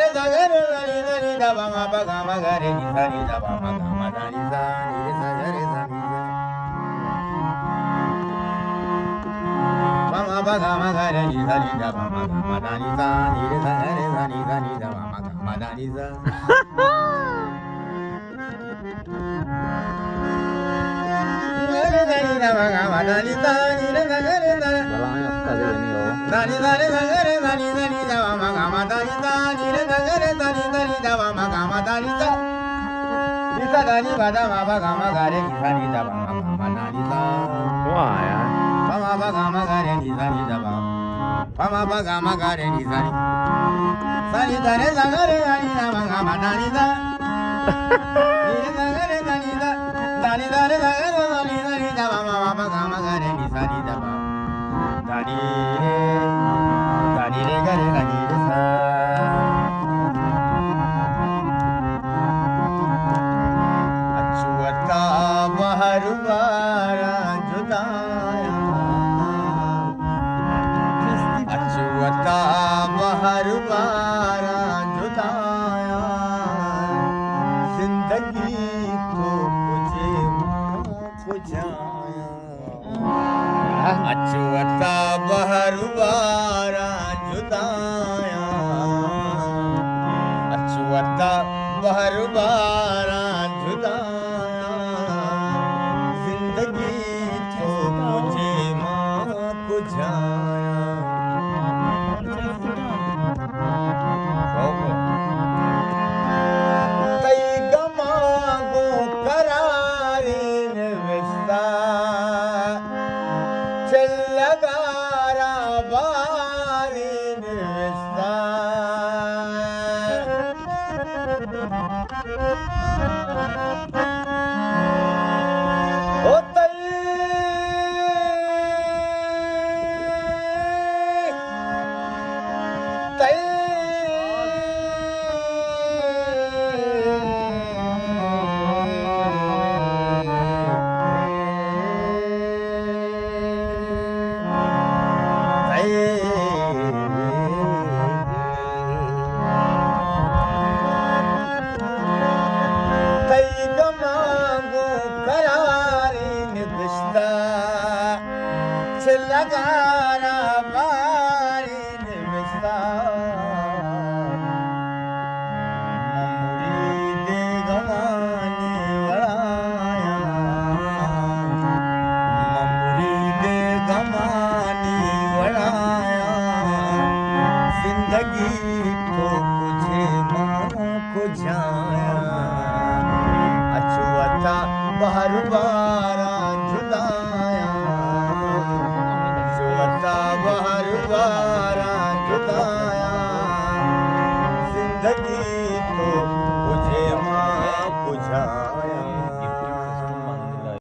रे सा गा रे सा नी सा नी दा पा मा पा गा मा गा रे नी सा नी दा पा मा गा मा दा नी सा रे सा गा रे सा नी सा पा मा पा गा मा गा रे नी सा नी दा पा मा गा मा दा नी सा नी रे सा गा रे सा नी सा नी दा पा मा गा मा दा नी सा रे सा नी दा पा गा मा दा नी सा नी रे सा गा रे सा Balangnya sekali ini yo. सा नी सा रे सा गा रे सा नी दा पा मा गा मा दा नी सा नी रे सा गा रे सा नी दा पा मा गा मा दा नी सा नी सा दा नी पा दा मा पा गा मा गा रे नी सा नी दा पा मा गा मा दा नी सा Wah ya. पा मा पा गा मा गा रे नी सा नी दा पा पा मा पा गा मा गा रे नी सा नी दा रे सा गा रे सा नी दा पा गा मा दा नी सा नी रे सा गा रे सा नी दा दा नी दा रे सा गा रे सा नी दा पा मा पा गा मा गा रे नी सा नी दा पा दा नी रे गा रे गा नी रे सा अछुअता बहर बारा जुदाया अछुअता बहर बारा जुदाया जिंदगी तो मुझे बुझाया अछुअता बहर बारा जुदाया अछुअता बहर बारा जुदाया जिंदगी तो मुझे बुझाया कई गमागो करारी निविस्ता चलगारा बारी निविस्ता ओ लगारा बारी निविस्ता मुरीद गवानी वड़ाया मुरीद गवानी वड़ाया जिंदगी तो मुझे मां को जाया अछुअता बहर बारा जुदाया बहर बारा जुदाया जिंदगी तो